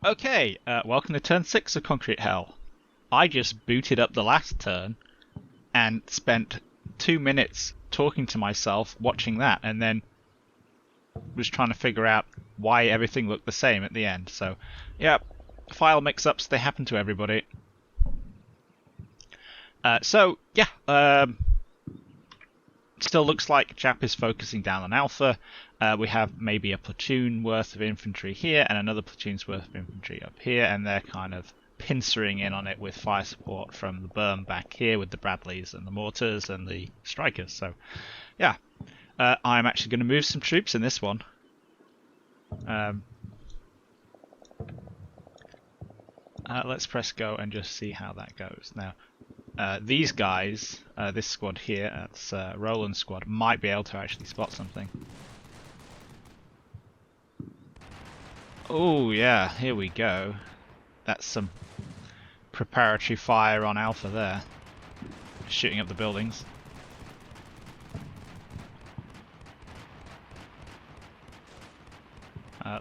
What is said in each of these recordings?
Okay, welcome to turn 6 of Concrete Hell. I just booted up the last turn and spent 2 minutes talking to myself, watching that, and then was trying to figure out why everything looked the same at the end. So, yeah, file mix-ups, they happen to everybody. Still looks like Chap is focusing down on Alpha. We have maybe a platoon worth of infantry here and another platoon's worth of infantry up here, and they're kind of pincering in on it with fire support from the berm back here with the Bradleys and the Mortars and the Strikers. So, yeah, I'm actually going to move some troops in this one. Let's press go and just see how that goes. Now, these guys, this squad here, that's Roland's squad, might be able to actually spot something. Oh yeah, here we go. That's some preparatory fire on Alpha there. Shooting up the buildings.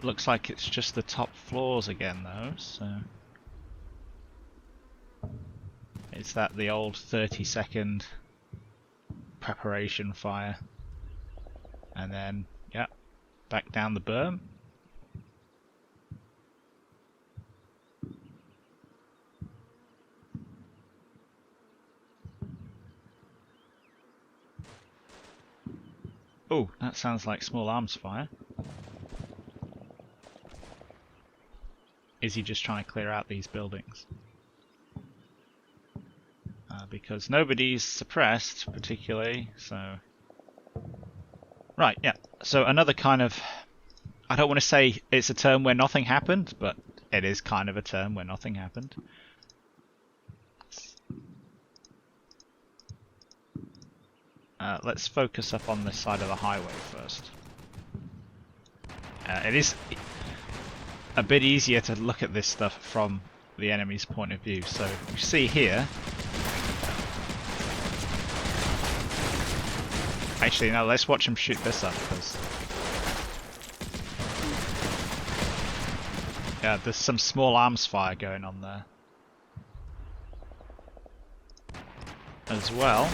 Looks like it's just the top floors again though, so... Is that the old 30-second preparation fire? And then, yeah, back down the berm. Oh, that sounds like small arms fire. Is he just trying to clear out these buildings? Because nobody's suppressed particularly, so... Right, yeah. So another kind of... I don't want to say it's a turn where nothing happened, but it is kind of a turn where nothing happened. Let's focus up on this side of the highway first. It is a bit easier to look at this stuff from the enemy's point of view. So you see here... Actually, no, let's watch him shoot this up, because... Yeah, there's some small arms fire going on there. As well.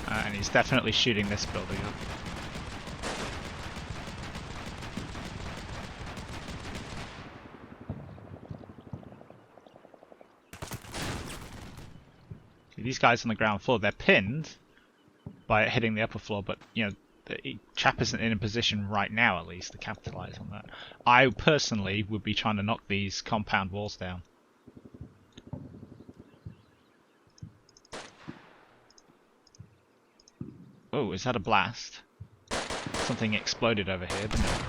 And he's definitely shooting this building up. These guys on the ground floor, they're pinned by hitting the upper floor, but, you know, Chap isn't in a position right now, at least, to capitalize on that. I personally would be trying to knock these compound walls down. Oh, is that a blast? Something exploded over here, didn't it?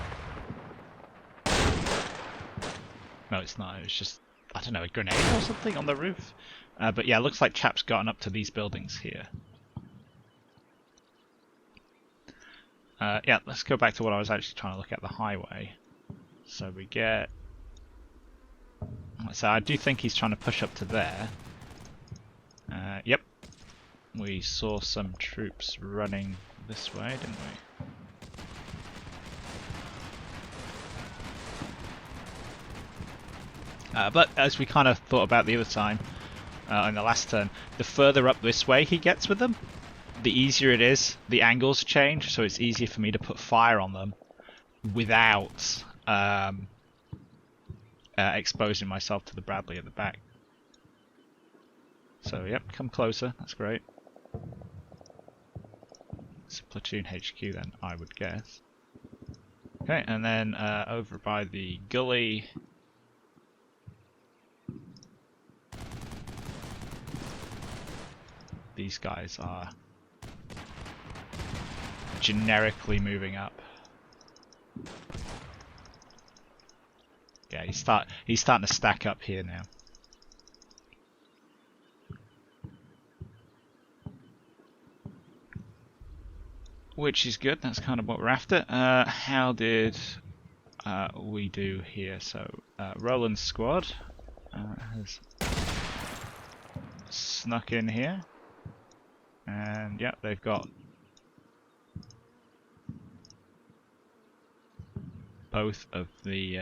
No, it's not. It's just, I don't know, a grenade or something on the roof? But yeah, looks like Chap's gotten up to these buildings here. Yeah, let's go back to what I was actually trying to look at, the highway. So we get... So I do think he's trying to push up to there. Yep. We saw some troops running this way, didn't we? But as we kind of thought about the other time, in the last turn, the further up this way he gets with them, the easier it is. The angles change, so it's easier for me to put fire on them without exposing myself to the Bradley at the back. So, yep, come closer. That's great. It's a platoon HQ then, I would guess. Okay, and then over by the gully... These guys are generically moving up. Yeah, he's starting to stack up here now. Which is good, that's kind of what we're after. How did we do here? So, Roland's squad has snuck in here. And yeah, they've got... both of the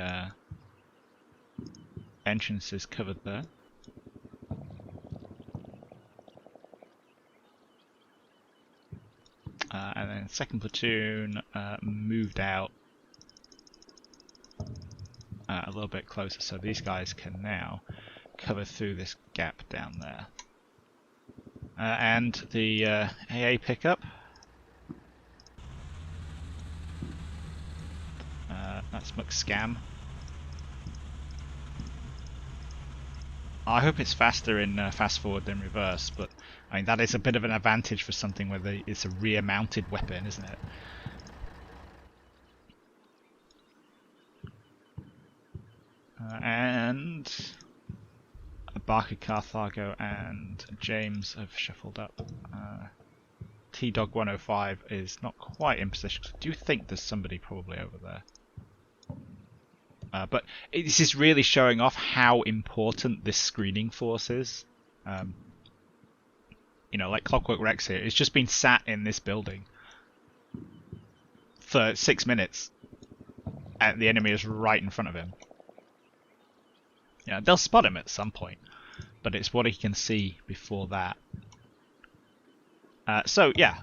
entrances covered there. And then second platoon moved out a little bit closer, so these guys can now cover through this gap down there. And the AA pickup. That's McScam. I hope it's faster in fast forward than reverse, but I mean that is a bit of an advantage for something where it's a rear-mounted weapon, isn't it? And Barker, Carthago, and James have shuffled up. T-Dog 105 is not quite in position. I do think there's somebody probably over there. But this is really showing off how important this screening force is. You know, like Clockwork Rex here, it's just been sat in this building for 6 minutes, and the enemy is right in front of him. Yeah, they'll spot him at some point, but it's what he can see before that. So yeah,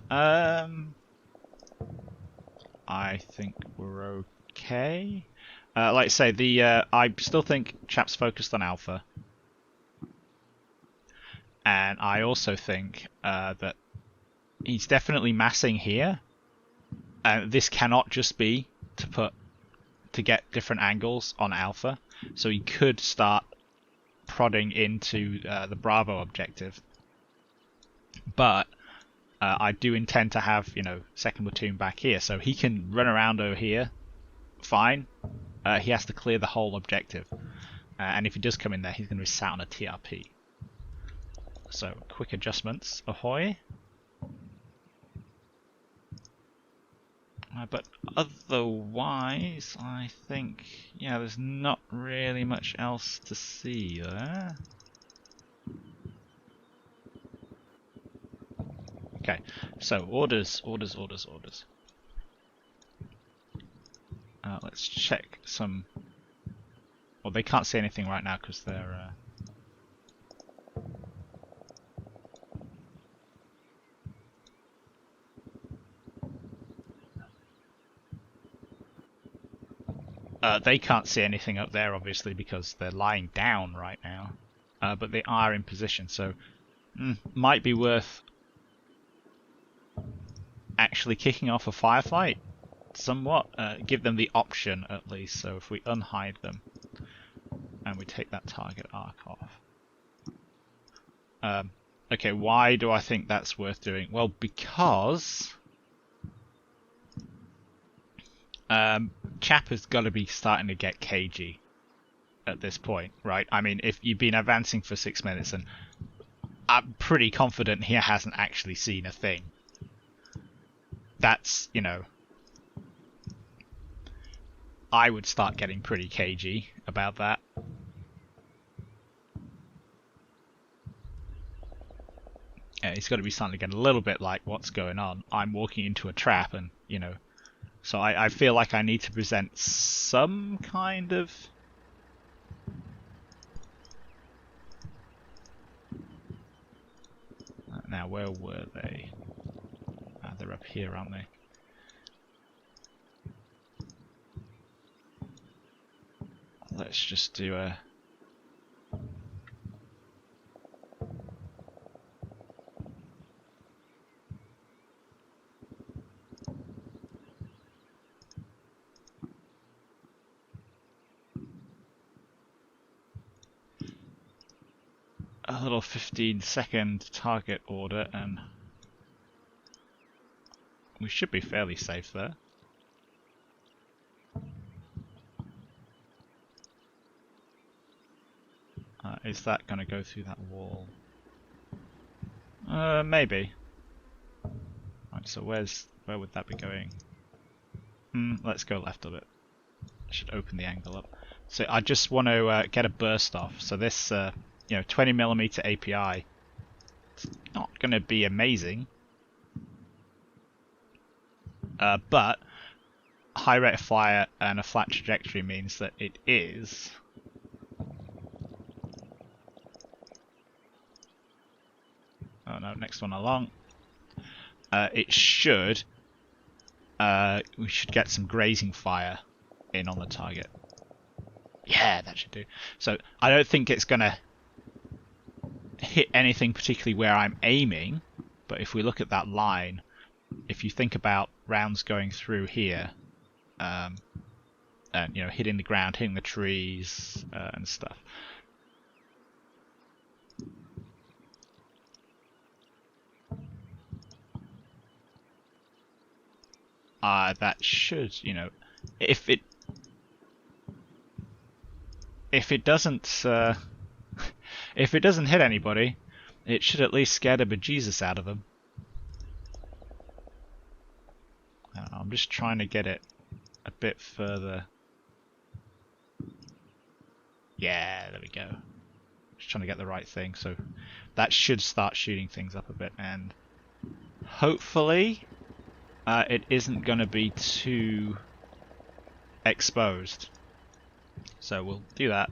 I think we're okay. Like I say, I still think Chap's focused on Alpha, and I also think that he's definitely massing here. This cannot just be to get different angles on Alpha, so he could start prodding into the Bravo objective. But I do intend to have, you know, second platoon back here, so he can run around over here. Fine. He has to clear the whole objective, and if he does come in there, he's going to be sat on a TRP. So quick adjustments, ahoy. But otherwise, I think, yeah, there's not really much else to see there. Okay, so orders. Let's check some. Well, they can't see anything right now because they're. They can't see anything up there, obviously, because they're lying down right now. But they are in position, so might be worth actually kicking off a firefight. Somewhat, give them the option at least. So if we unhide them and we take that target arc off. Okay, why do I think that's worth doing? Well, because Chap has got to be starting to get cagey at this point, right? I mean, if you've been advancing for 6 minutes, and I'm pretty confident he hasn't actually seen a thing. That's, you know, I would start getting pretty cagey about that. He's got to be starting to get a little bit like, what's going on? I'm walking into a trap, and, you know, so I feel like I need to present some kind of... Now, where were they? They're up here, aren't they? Let's just do a... a little 15-second target order, and we should be fairly safe there. Is that going to go through that wall? Maybe. Right, so where would that be going? Let's go left of it. I should open the angle up. So I just want to get a burst off. So this, you know, 20mm API. It's not going to be amazing, but high rate of fire and a flat trajectory means that it is... Oh no, next one along. It should... we should get some grazing fire in on the target. Yeah, that should do. So I don't think it's going to hit anything particularly where I'm aiming, but if we look at that line, if you think about rounds going through here, and you know, hitting the ground, hitting the trees, and stuff. That should, you know, if it doesn't if it doesn't hit anybody, it should at least scare the bejesus out of them. I'm just trying to get it a bit further. Yeah, there we go. Just trying to get the right thing, so that should start shooting things up a bit, and hopefully it isn't going to be too exposed. So we'll do that.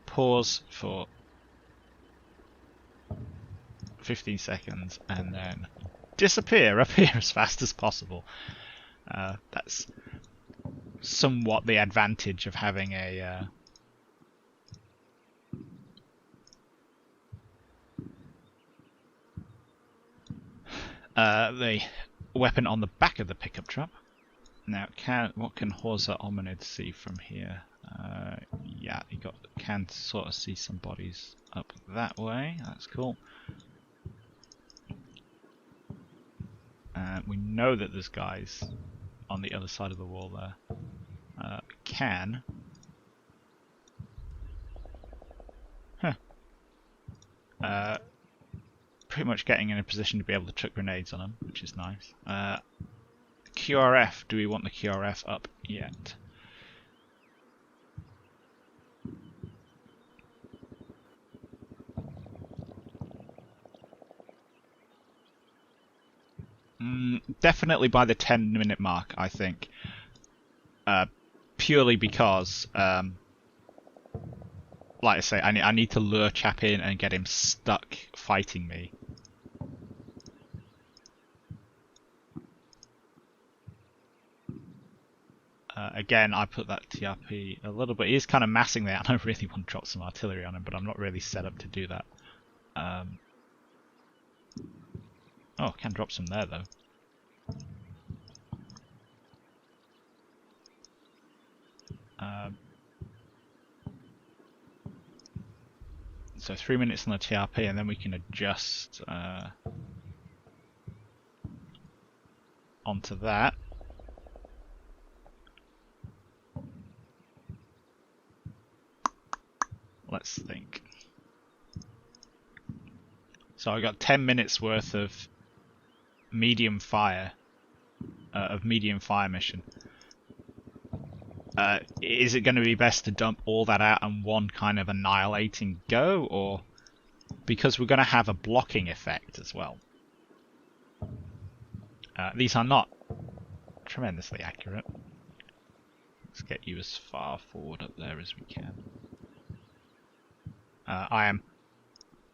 Pause for 15 seconds and then disappear up here as fast as possible. That's somewhat the advantage of having a the weapon on the back of the pickup truck. Now, what can Horza Ominid see from here? Yeah, you can sort of see some bodies up that way. That's cool. We know that there's guys on the other side of the wall there. Can. Pretty much getting in a position to be able to chuck grenades on them, which is nice. QRF, do we want the QRF up yet? Definitely by the 10-minute mark, I think. Purely because, like I say, I need to lure Chap in and get him stuck fighting me. Again, I put that TRP a little bit. He is kind of massing there, and I really want to drop some artillery on him, but I'm not really set up to do that. Oh, I can drop some there, though. So 3 minutes on the TRP, and then we can adjust onto that. Let's think. So I got 10 minutes worth of medium fire, mission. Is it going to be best to dump all that out in one kind of annihilating go, or because we're going to have a blocking effect as well? These are not tremendously accurate. Let's get you as far forward up there as we can. I am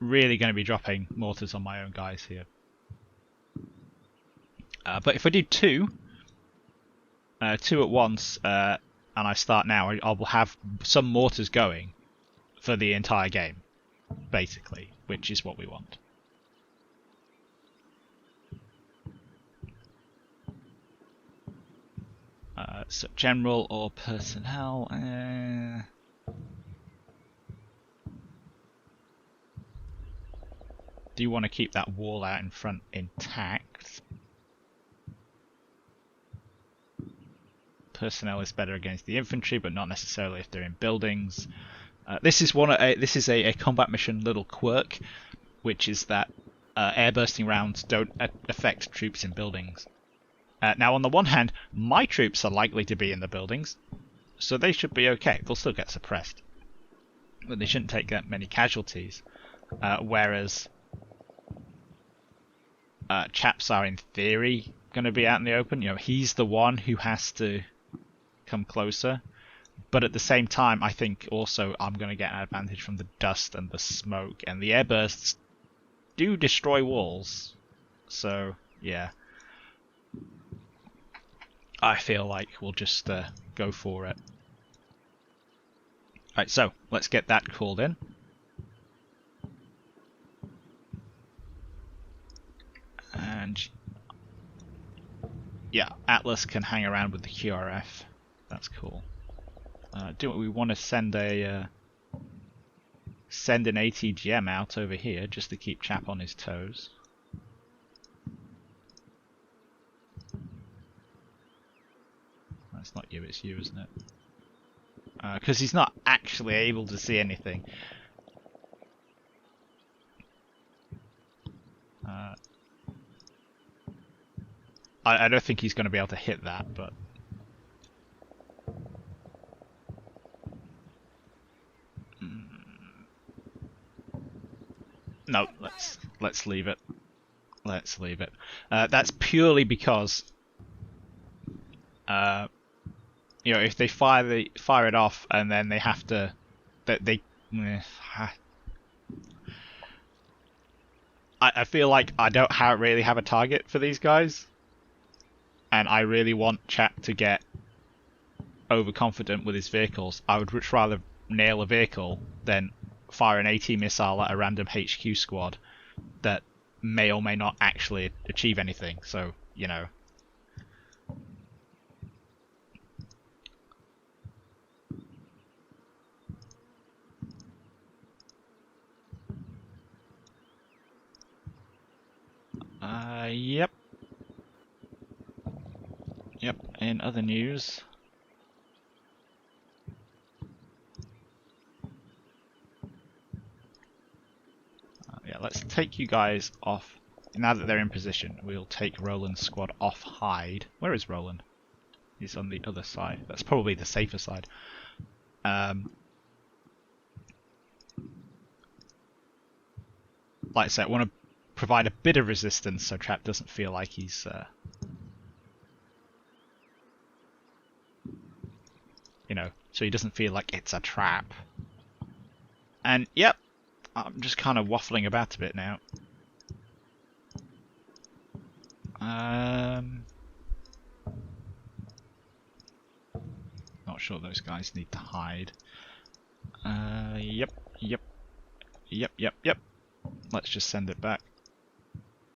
really going to be dropping mortars on my own guys here. But if I do two at once, and I start now, I will have some mortars going for the entire game, basically, which is what we want. So general or personnel? Do you want to keep that wall out in front intact? Personnel is better against the infantry, but not necessarily if they're in buildings. This is a combat mission little quirk, which is that air bursting rounds don't affect troops in buildings. Now, on the one hand, my troops are likely to be in the buildings, so they should be okay. They'll still get suppressed, but they shouldn't take that many casualties. Whereas Chaps are, in theory, going to be out in the open. You know, he's the one who has to come closer. But at the same time, I think also I'm going to get an advantage from the dust and the smoke. And the airbursts do destroy walls. So, yeah. I feel like we'll just go for it. Right, so let's get that called in. And yeah, Atlas can hang around with the QRF. That's cool. Do we want to send an ATGM out over here just to keep Chap on his toes? That's not you, it's you, isn't it? Because he's not actually able to see anything. I don't think he's going to be able to hit that, but no, let's leave it. Let's leave it. That's purely because you know, if they fire it off and then they have to I feel like I don't really have a target for these guys, and I really want Chap to get overconfident with his vehicles. I would much rather nail a vehicle than fire an AT missile at a random HQ squad that may or may not actually achieve anything. So, you know. Yep. Yep, in other news... yeah, let's take you guys off. Now that they're in position, we'll take Roland's squad off hide. Where is Roland? He's on the other side. That's probably the safer side. Like I said, I want to provide a bit of resistance so Chap doesn't feel like he's... you know, so he doesn't feel like it's a trap. And, yep, I'm just kind of waffling about a bit now. Not sure those guys need to hide. Yep. Let's just send it back.